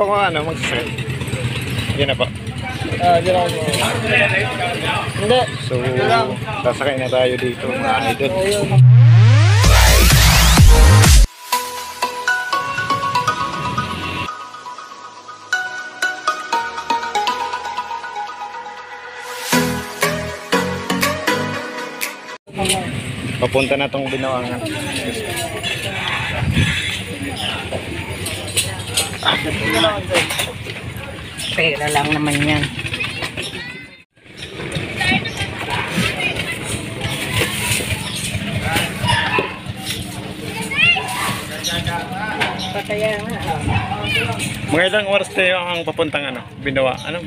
pa ko mag-set. Yan na pa. Hindi. So, sasakay na tayo dito mga idol. Papunta na tong Binawangan. Pera lang naman yan. Kaya nga. Mga ilang oras tayo ang papuntang Binawangan.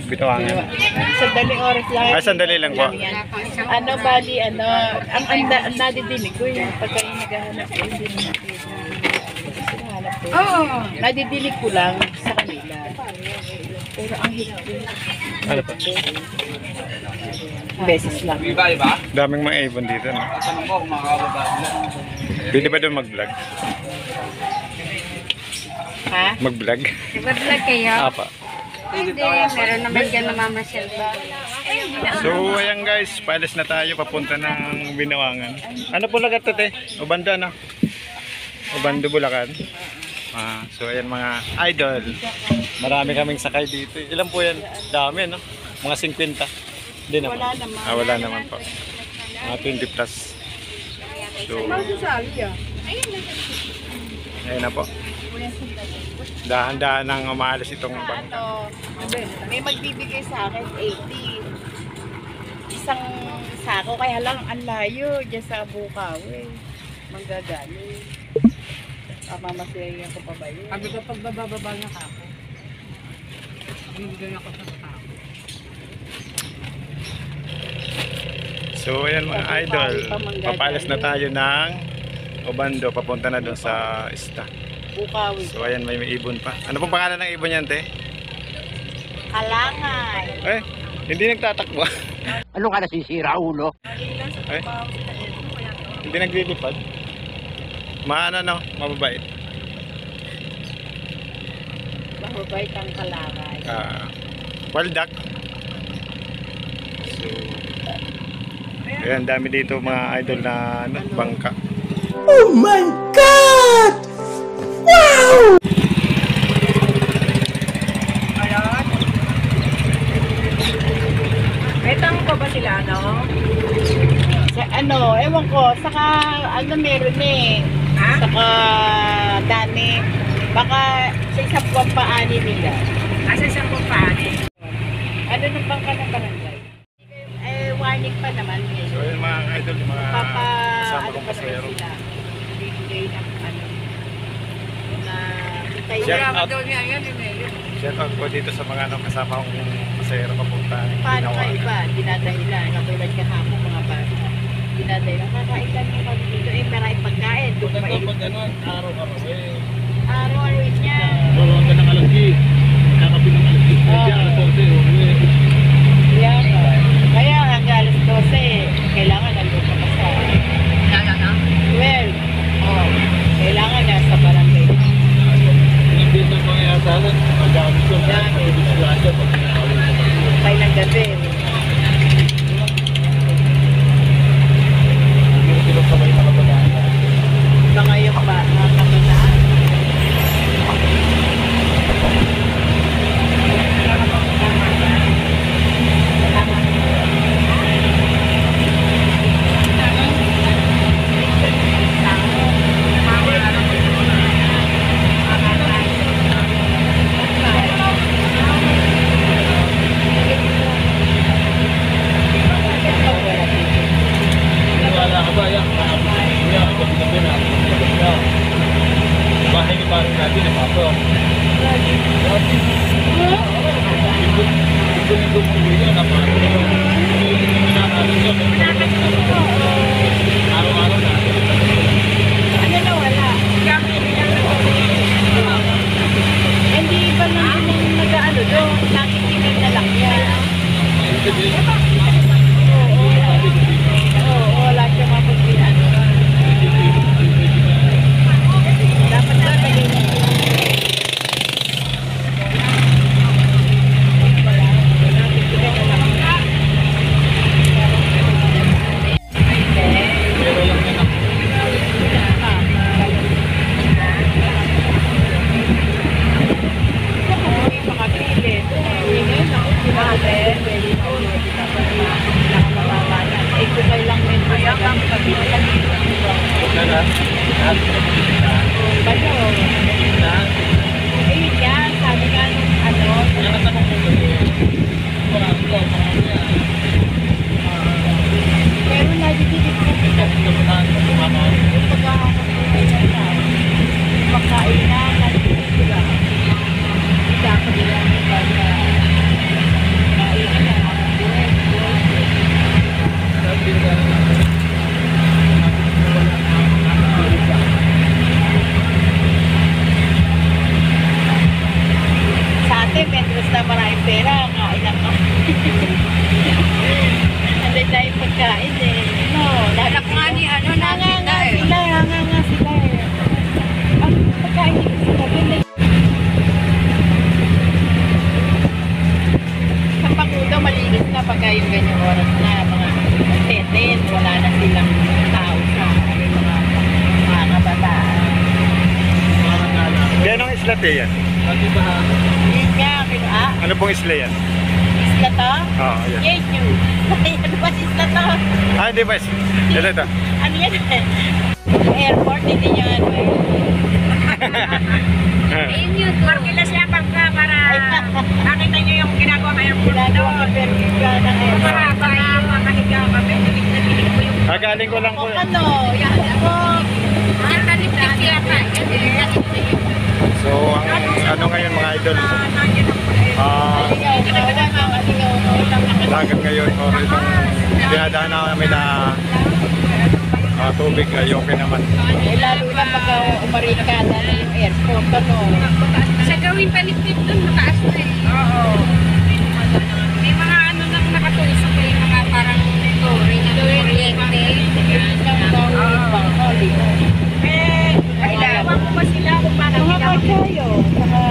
Sandaling oras lang. Ay, sandali lang po. Bali, ang nadidinig ko yung pagka yung naghahanap ko, hindi naman nadidinig ko lang sa kanila. Pero ang hirap ko. Ano pa? Beses lang. Daming mga ibon dito, no? Pwede ba doon mag-vlog? Ha? Mag-vlog? Mag-vlog kayo? Apa. Hindi, meron naman dyan namamasyal ba? So, ayan guys, paalis na tayo papunta ng Binawangan. Ano po lagat ito, Obando, no? Obando, Bulacan. So, ayan mga idol. Marami kaming sakay dito. Ilan po yan? Dami, no? Mga 50. Hindi naman. Wala naman. Wala naman po. Mga 20 plus. So, ayan na po. Dahan-dahan nang umaalis itong bangka. May magbibigay sa akin 80. Isang sako, kaya lang ang layo dyan sa Bukawi. Manggagaling. Mamasiyayin ko pa ba yun? Sabi ko pagbababa na ako. Bibigyan ako sa ako. So ayan mga idol, papalis na tayo ng Obando, papunta na doon sa Ista. Bukawi. So ayan, may ibon pa. Ano pong pangalan ng ibon yan, te? Kalangay. Hindi nagtatakbo. Ano ka nasisira, ulo? Hindi naglilipad. Mababait. Mababait ang kalangay. Wild duck. So, ayan, dami dito mga idol na bangka. Oh my God! Wow! May tango pa ba sila, ewan ko, saka meron saka dami, baka sa isang buwan paani nila. Sa isang paani? Nung bangka ng barangay? Warning pa naman So ayan mga idol, yung mga kasama kong pasero. Bibigay ng na hintay Shout out po dito sa mga kasama kong pasero papunta. Paano ka iba? Dinadahilan. Katulad kahapon mga bata. Dinadahilan. Kakailan mo kami dito. Maraming pagkain. Araw-araw niya. Rolong ka ng alagi. Kakapin ng alagi. Kaya hanggang alas 12, kailangan nandun ka pa sa 12. Kailangan nasa barangay. Dito mga yasalan, madami ko na Pay ng gabi. Mga yung ba, mga kabataan. kapag yung ganyang oras na, mga 10, wala na silang tao sa mga kabataan. Yan ang isla te yan. Yun nga, Ano pong isla yan? isla to? Oo, yan. Jeju. Ano ba isla to? Ah, hindi ba? Ito ito. Ano yan? Airport, hindi nyo ano eh. Ayun yun. Markila siya pagka para nakita nyo yung ginagawa ng airport Ginagawa doon. ka permit ka ng airport. Para makahiga kami. Pinig ko yung Galing ko lang po. O ano, yan ako. ang talip-tip yata. So, ang ano ngayon mga idol? Aligaw ko, wala nga, aligaw ko. Dagat ngayon or itong dinadaan namin na tubig ay okay naman. Eh, lalo na pag umarikada na yung airport, ano. Sa gawing palipit doon, mataas na eh. Oo. May mga ano nang nakatusok eh, mga parang story na kuryente. Ay, lawan ko ba sila kung bakit Mga nila kachayo, saka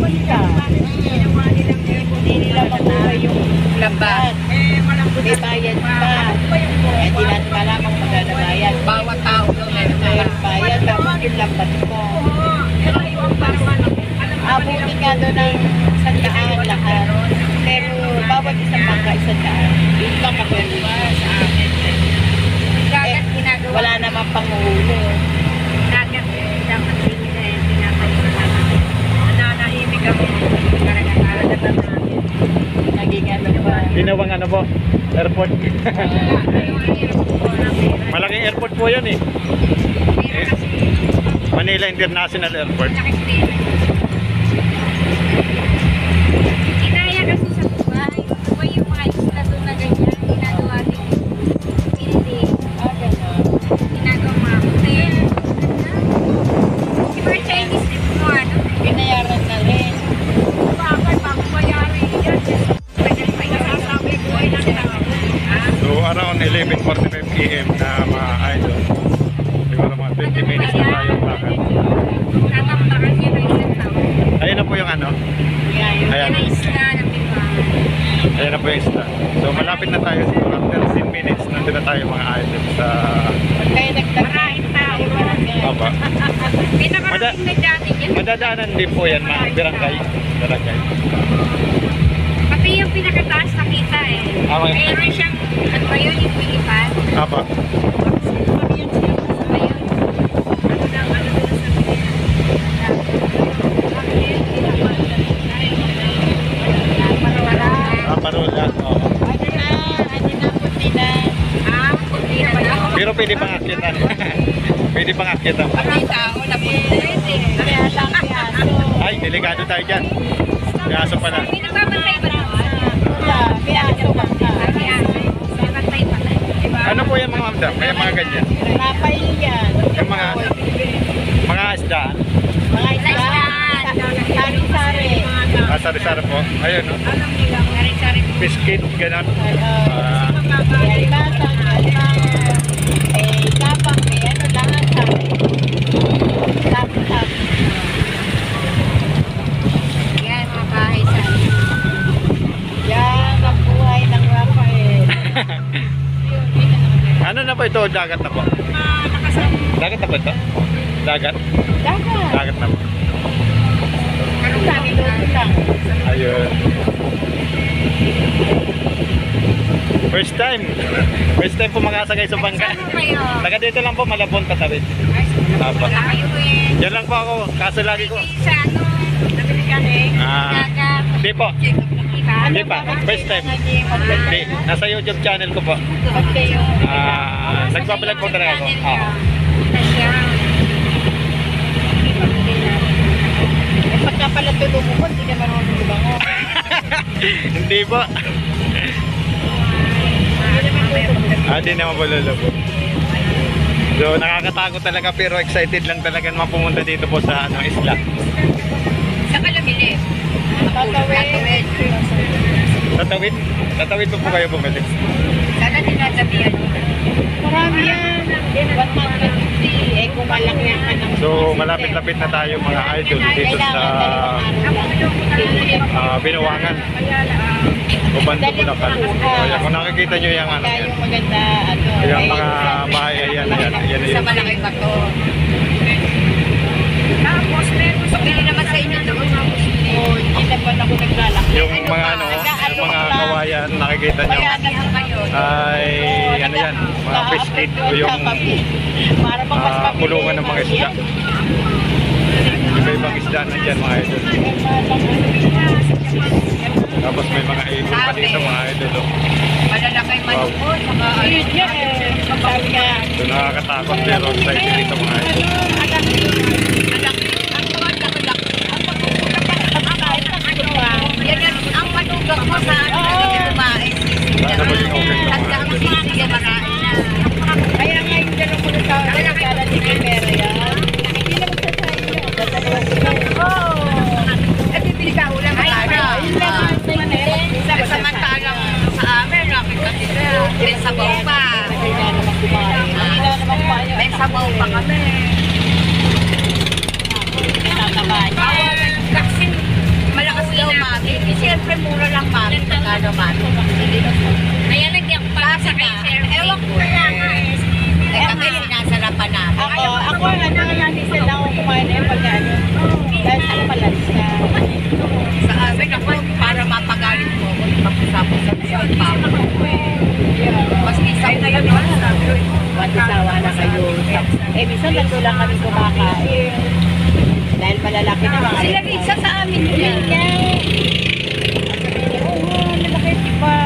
sika. Hindi nila makuha yung lambat. May bayad pa. Eh, di natin malamang magdadabayan. bawat tao daw meron na Mayroon bayad, tapos yung lambat mo. Abuti ka doon ng 100 lahat. Pero bawat isang bangka 100. Yung bangka sa amin. Dagat ginagawa. Wala namang pangulo. Dagat eh, dapat hindi na yung pinapalitan. Nananahimik kami. Karagatan namin. Naging ano ba? Ginawang ano po? Airport. Malaking airport po yan eh. Manila International Airport. Inaya kasi sa buhay. Buhay yung mga isla doon na ganyan. Ginagawa din. Hindi. Ginagawa mga hotel. Di ba Chinese din mo ano? Binayaran na rin. Bakit? Bakit mayari yan? Pwede pa inasasabi buhay na sila. So around 11:45 PM na mga idol. Siguro mga 20 minutes na tayo lakad. Tataktakan niya ng isang tao. Ayun na po yung ano. Yan Ayan. ang isla ng Bilbao. Ayun na po yung isla. So malapit na tayo. Siguro after 10 minutes nandun na tayo mga idol sa Kaya nagtagkain tayo. Aba. Pinakarating na dati yan. Madadaanan din po yan mga barangay. Barangay. Pati yung pinakataas nakita eh. Okay. Meron siyang, ano ba yun, yung pilipad? Aba. Ayun. Ano daw, ano daw sa Parola. Oo. Ano na, puti na. Puti na ba? Pero pwede pang akitan. Pwede pang akitan. Pati tao na puti. Kaya lang piyaso. Ay, delikado tayo dyan. Piyaso pala. May nagbabantay ba naman? Wala, piyaso ka ka. May bantay pa tayo. Diba? Ano po yung mga mamdam? May mga ganyan. Napay yan. Yung mga isda. Mga isla. Sari-sari. Sari-sari po. Ayun, no? Alam nila, sari-sari po. Biscuit, gano'n. Alimasag, alimangan. Kapang, ano lahat sabi. Lahat. Yan, mga bahay sa amin. Yan ang buhay ng Rafael. Ano na po ito? Dagat na po. Dagat na po ito? Dagat? Dagat. Dagat na po. Anong sabi doon lang? Ayun. First time. First time po makasagay sa bangka. Saan po kayo? Taga dito lang po, Malabon, Patawid. Ay, Apa. wala kayo eh. Diyan lang po ako. Kaso lagi ko. Sa ano, nabili ka eh. Ah, hindi po. Diba? Hindi pa. First time. Hindi. Nasa YouTube channel ko po. Nagbabalag po talaga ako. Pagka pala tulumukot, hindi naman ako lumango. Hindi po. Hindi naman po lulubog. So nakakatakot talaga pero excited lang talaga naman pumunta dito po sa isla. Sa Kalabili. Tatawid. Tatawid? Tatawid po kayo bumalik. Sana dinadabihan. Marami yan. 150. Eh, kung malaki ang anong. So malapit-lapit na tayo mga idol dito sa Binawangan. Obando, Bulacan. So, ayan, kung nakikita nyo yung ano Kaya yan. yung maganda, ano. Yung mga bahay, ayan, ayan, ayan, Sa ayan. malaki pa to. Tapos, meron sa pili naman sa inyo doon. Oo, hindi naman ako naglalaki. Yung mga ano, yung mga kawayan, nakikita nyo. Kaya naman kayo. Ay, ano yan, mga biscuit o yung Para bang mas mabili. kulungan ng mga isda. Iba-ibang isda nandyan mga idol. Tapos may mga ibon pa dito mga idol. Oh. Malalaki man po. Ayun niya eh. Sabi nga. So nakakatakot pero excited dito mga idol. Ang manugang mo sa kumain. Sana maging okay ito mga idol. Kaya nga yung dalawa mo na sa nagkala ni Kimera yan. Hindi naman sa sa inyo. Dadalawang sila. Oo. At bibili ka ulang araw. Samantalang sa amin, nakita sila. May sabaw pa. Hindi naman kumain. May sabaw pa kami. Kasi malakas daw mami. Siyempre mura lang mami. Pagkano mami. Kaya nagyang pa sa kay Ewan ko na nga eh. Kami sinasarapan namin. Ako diesel lang ako kumain na yung pagkano. Dahil ako malalis na. Sa amin ako, para mapagalit mo ako, ipapusapos sa mga papa ko eh. Mas isang na yun, sabi ko, matisawa na kayo. Eh, minsan nandun lang kami kumakain. Dahil malalaki na mga... Sila rin sa amin yun. Oo, malaki, diba?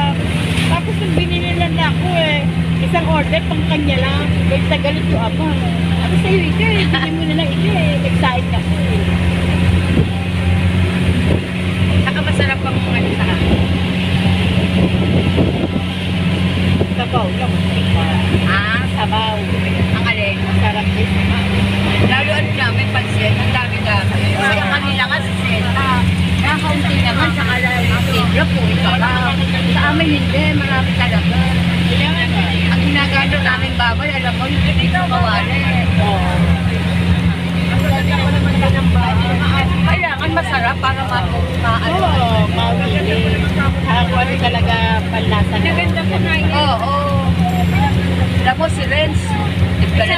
Tapos yung binili lang na ako eh. Isang order pang kanya lang. Kaya sa galit yung ama. Ako sa'yo ito eh. Bigyan mo na lang ito eh. Nag-side ako eh. Saka masarap ang ano sa akin. Sabaw lang. Ah, sabaw. Ang alin. Masarap din. Lalo ano namin pansin. Ang dami-dami. Kasi ang kanila nga sa seta. Nakaunti naman sa kalalang tibla po. Ito lang. Sa amin hindi. Marami talaga. Ang ginagano namin baboy, alam mo, yung dito kawali. Oo. Ang ganda ko naman din ng baboy. Kailangan masarap para maano. Oo, mawili. Ako talaga panlasa na. Naganda ko na yun. Oo. Alam mo, si Renz.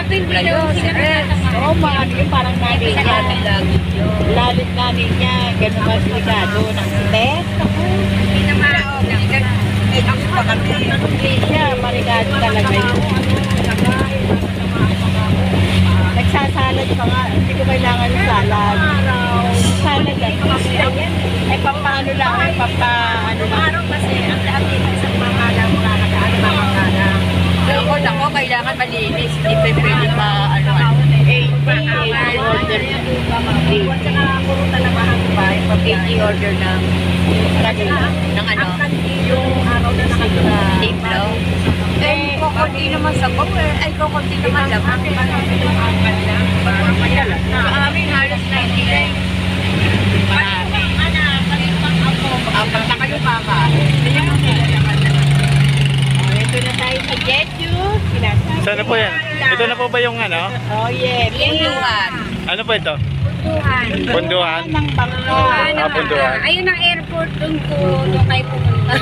Tigla yun, si Renz. Oo, maano yun, parang nanay niya. Lalit nanay niya. Ganun ba sigado ng test? Hindi naman. Eh, ako pa kami. Hindi siya, marigado talaga yun. Nagsasalad pa nga. Hindi ko kailangan ng salad. Salad lang. Eh, papaano lang. Eh, papaano lang. Araw kasi, ang lahat dito isang mamala mo na nakaano na mamala. Ako, ako, kailangan malinis. Hindi pa pwede pa, ano, 80 order. 80. Tsaka, puro talamahan pa. 80 order ng ano? Yung araw na nakatula. Tiplo? Eh, kukunti naman sa bong eh. Ay, kukunti naman lang. Sa amin, halos 99. Marami. Apat na kayo kaka. Ito na tayo sa Jeju. Sana po yan? Ito na po ba yung ano? Oh, yeah. Bunduhan. Ano po ito? Tuhan. Bunduhan? Ng bangko. Bunduhan. Ayun ang airport doon kayo pumunta.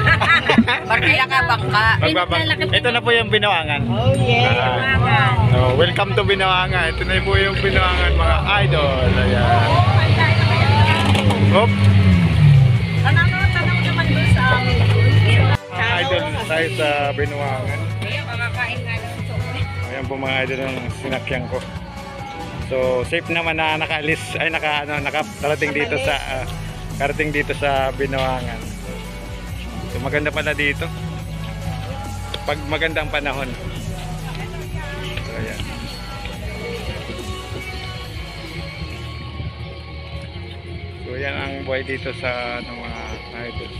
Markila ka bangka. Ito na po yung Binawangan. Oh, yeah. So, welcome to Binawangan. Ito na po yung Binawangan mga idol. Ayan. Hop. Tanong naman doon sa amin. Mga idol tayo sa Binawangan. Makakain nga lang ito. Ayan po mga idol ang sinakyan ko. So safe naman na nakaalis ay nakarating dito sa karating dito sa Binawangan. So maganda pala dito. Pag magandang panahon. So ayan. So yan ang buhay dito sa mga idol.